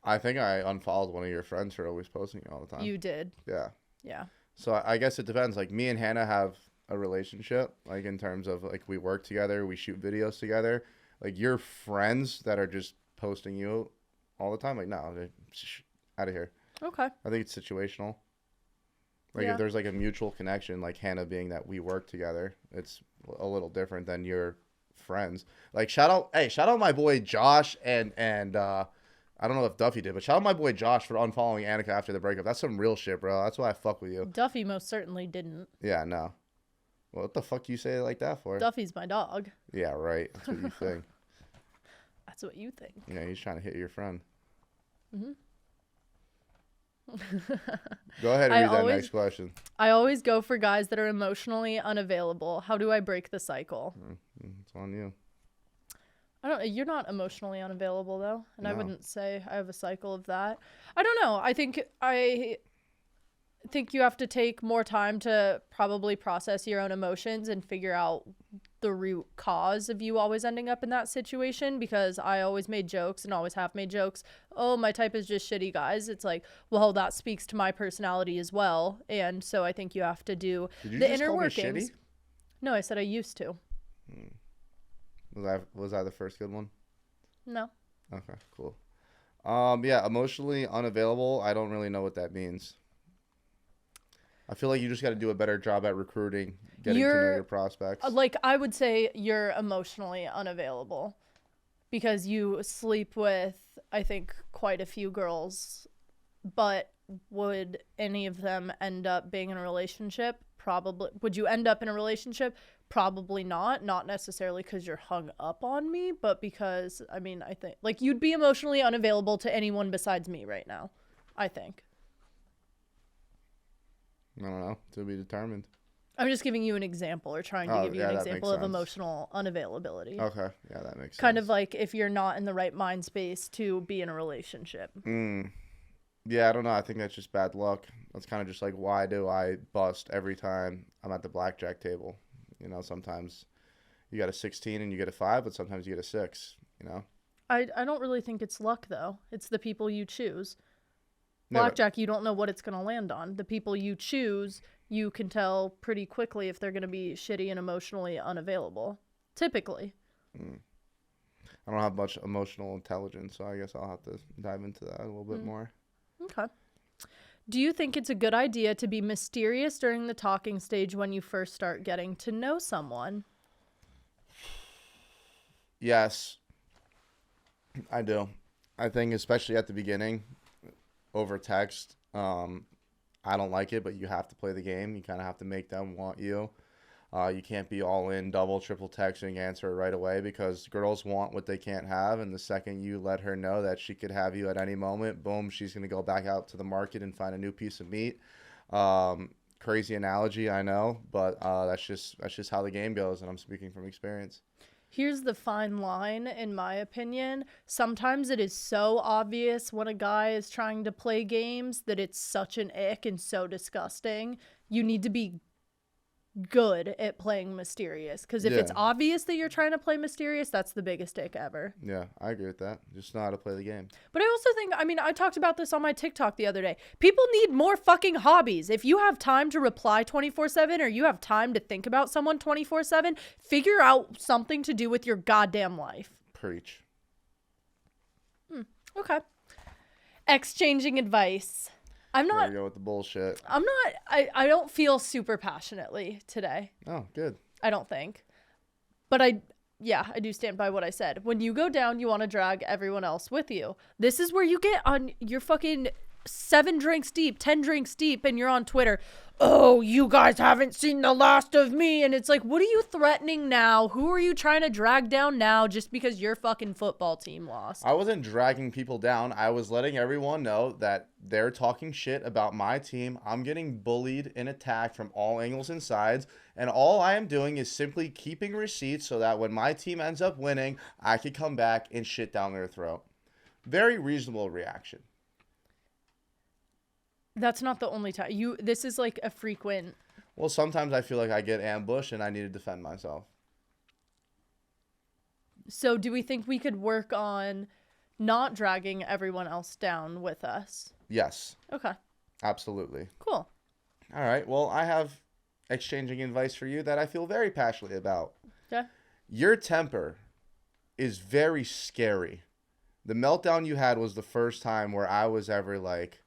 I think I unfollowed one of your friends for always posting it all the time. You did. Yeah. Yeah. So I guess it depends. Like me and Hannah have a relationship, like in terms of like we work together, we shoot videos together. Like your friends that are just posting you all the time, like no, out of here. Okay. I think it's situational. Like Yeah. if there's like a mutual connection, like Hannah being that we work together, it's a little different than your friends. Like shout out my boy Josh and I don't know if Duffy did, but shout out my boy Josh for unfollowing Annika after the breakup. That's some real shit, bro. That's why I fuck with you. Duffy most certainly didn't. Yeah, no. Well, what the fuck you say it like that for? Duffy's my dog. Yeah, right. That's what you think. That's what you think. Yeah, he's trying to hit your friend. Mm-hmm. Go ahead and read that next question. I always go for guys that are emotionally unavailable. How do I break the cycle? It's on you. You're not emotionally unavailable though, and No. I wouldn't say I have a cycle of that. I don't know. I think you have to take more time to probably process your own emotions and figure out the root cause of you always ending up in that situation, because I always made jokes and always have made jokes. Oh, my type is just shitty guys. It's like, well, that speaks to my personality as well. And so I think you have to do the inner workings. No, I said I used to. Was that the first good one? No. Okay, cool. Yeah, emotionally unavailable. I don't really know what that means. I feel like you just got to do a better job at recruiting, getting to know your prospects. Like, I would say you're emotionally unavailable because you sleep with, I think, quite a few girls, but would any of them end up being in a relationship? Probably. Would you end up in a relationship? Probably not. Not necessarily because you're hung up on me, but because, I mean, I think, like, you'd be emotionally unavailable to anyone besides me right now, I think. I don't know. To be determined. I'm just giving you an example, or trying to give you an example of sense. emotional unavailability. Okay. Yeah, that makes sense. Kind of like if you're not in the right mind space to be in a relationship. Yeah, I don't know. I think that's just bad luck. That's kind of just like, why do I bust every time I'm at the blackjack table? You know, sometimes you got a 16 and you get a 5, but sometimes you get a 6, you know? I don't really think it's luck, though. It's the people you choose. No, Blackjack, you don't know what it's going to land on. The people you choose, you can tell pretty quickly if they're going to be shitty and emotionally unavailable. Typically. I don't have much emotional intelligence, so I guess I'll have to dive into that a little bit more. Okay. Do you think it's a good idea to be mysterious during the talking stage when you first start getting to know someone? Yes, I do. I think especially at the beginning, over text, I don't like it, but you have to play the game. You kind of have to make them want you. You can't be all in, double, triple texting, answer it right away, because girls want what they can't have. And the second you let her know that she could have you at any moment, boom, she's going to go back out to the market and find a new piece of meat. Crazy analogy, I know, but that's just how the game goes, and I'm speaking from experience. Here's the fine line, in my opinion. Sometimes it is so obvious when a guy is trying to play games that it's such an ick and so disgusting. You need to be good at playing mysterious, because if it's obvious that you're trying to play mysterious, that's the biggest ick ever. Yeah, I agree with that. Just know how to play the game. But I also think, I mean, I talked about this on my TikTok the other day. People need more fucking hobbies. If you have time to reply 24/7, or you have time to think about someone 24/7, figure out something to do with your goddamn life. Preach. Okay. Exchanging advice. I'm not. There we go with the bullshit. I don't feel super passionately today. Oh, good. I don't think. But I do stand by what I said. When you go down, you want to drag everyone else with you. This is where you get on your fucking 7 drinks deep, 10 drinks deep, and you're on Twitter. Oh, you guys haven't seen the last of me. And it's like, what are you threatening now? Who are you trying to drag down now just because your fucking football team lost? I wasn't dragging people down. I was letting everyone know that they're talking shit about my team. I'm getting bullied and attacked from all angles and sides. And all I am doing is simply keeping receipts so that when my team ends up winning, I could come back and shit down their throat. Very reasonable reaction. That's not the only time. This is like a frequent. Well, sometimes I feel like I get ambushed and I need to defend myself. So do we think we could work on not dragging everyone else down with us. Yes, Okay, absolutely. cool. All right. Well, I have exchanging advice for you that I feel very passionately about. Okay. Your temper is very scary. The meltdown you had was the first time where I was ever like,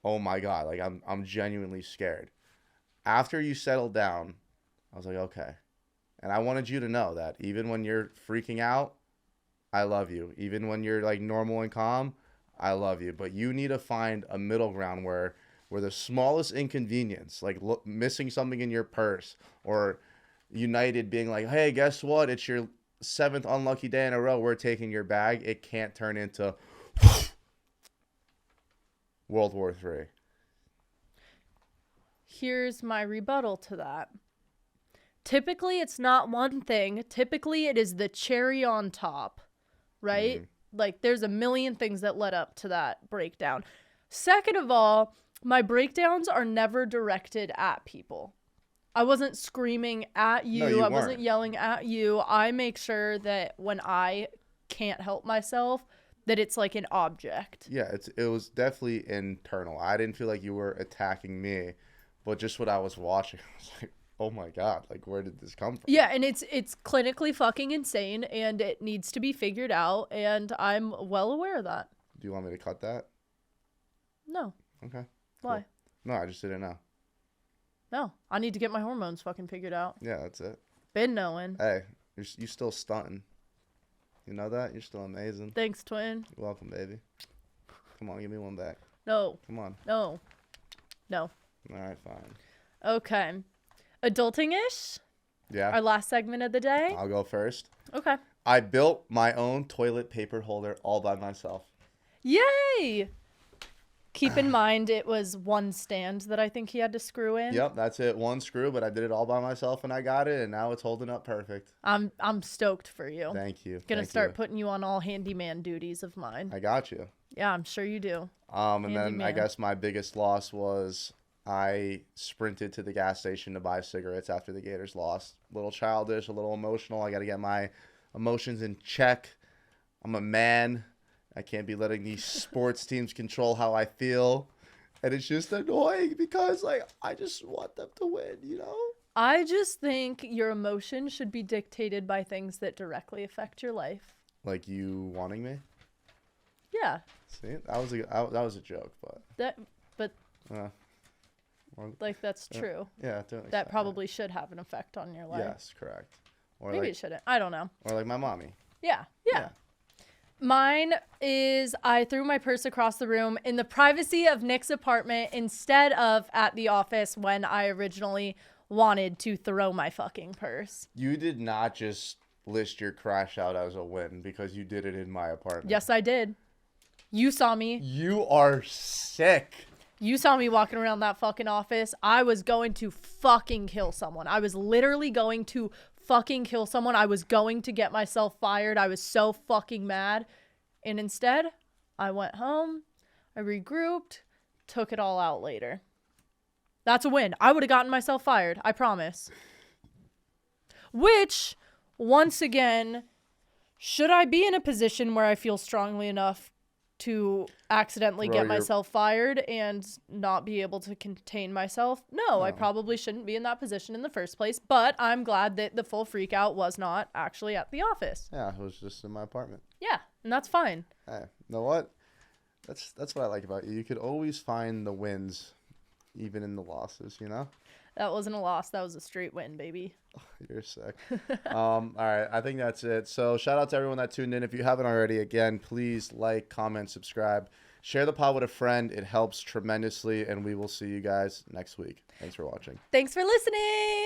oh my God, like I'm genuinely scared. After you settled down, I was like, okay. And I wanted you to know that even when you're freaking out, I love you. Even when you're like normal and calm, I love you. But you need to find a middle ground where the smallest inconvenience, like missing something in your purse, or United being like, hey, guess what? It's your 7th unlucky day in a row. We're taking your bag. It can't turn into World War III. Here's my rebuttal to that. Typically, it's not one thing. Typically, it is the cherry on top, right? Like, there's a million things that led up to that breakdown. Second of all, my breakdowns are never directed at people. I wasn't screaming at you. No, you I wasn't weren't. yelling at you. I make sure that when I can't help myself, that it's like an object. Yeah, it was definitely internal. I didn't feel like you were attacking me, but just what I was watching, I was like, oh my God, like where did this come from? Yeah, and it's clinically fucking insane, and it needs to be figured out, and I'm well aware of that. Do you want me to cut that? No. Okay. Why? Cool. No, I just didn't know. No. I need to get my hormones fucking figured out. Yeah, that's it. Been knowing. Hey, you still stunting. You know that? You're still amazing. Thanks, twin. You're welcome, baby. Come on, give me one back. No. Come on. No. No. All right, fine. Okay. Adulting-ish? Yeah. Our last segment of the day? I'll go first. Okay. I built my own toilet paper holder all by myself. Yay! Keep in mind, it was one stand that I think he had to screw in. Yep, that's it. One screw, but I did it all by myself and I got it, and now it's holding up perfect. I'm stoked for you. Thank you. Gonna Thank start you. putting you on all handyman duties of mine. I got you. Yeah, I'm sure you do. And then I Handyman. guess my biggest loss was I sprinted to the gas station to buy cigarettes after the Gators lost. A little childish, a little emotional. I got to get my emotions in check. I'm a man. I can't be letting these sports teams control how I feel. And it's just annoying because, like, I just want them to win, you know? I just think your emotions should be dictated by things that directly affect your life. Like you wanting me? Yeah. See, that was a joke, but well, Like, that's true. yeah, to an That extent, probably should have an effect on your yeah. life. Yes, correct. Or Maybe like, it shouldn't. I don't know. or like my mommy. Yeah. Yeah. Mine is I threw my purse across the room in the privacy of Nick's apartment instead of at the office when I originally wanted to throw my fucking purse. You did not just list your crash out as a win because you did it in my apartment. Yes, I did. You saw me. You are sick. You saw me walking around that fucking office. I was going to fucking kill someone. I was literally going to fucking kill someone. I was going to get myself fired. I was so fucking mad. And instead, I went home, I regrouped, took it all out later. That's a win. I would have gotten myself fired. I promise. Which, once again, should I be in a position where I feel strongly enough to accidentally get myself fired and not be able to contain myself? No, I probably shouldn't be in that position in the first place, but I'm glad that the full freak out was not actually at the office. Yeah, it was just in my apartment. Yeah, and that's fine. Hey, you know what? That's what I like about you. You could always find the wins, even in the losses, you know? That wasn't a loss. That was a straight win, baby. You're sick. All right. I think that's it. So shout out to everyone that tuned in. If you haven't already, again, please like, comment, subscribe, share the pod with a friend. It helps tremendously. And we will see you guys next week. Thanks for watching. Thanks for listening.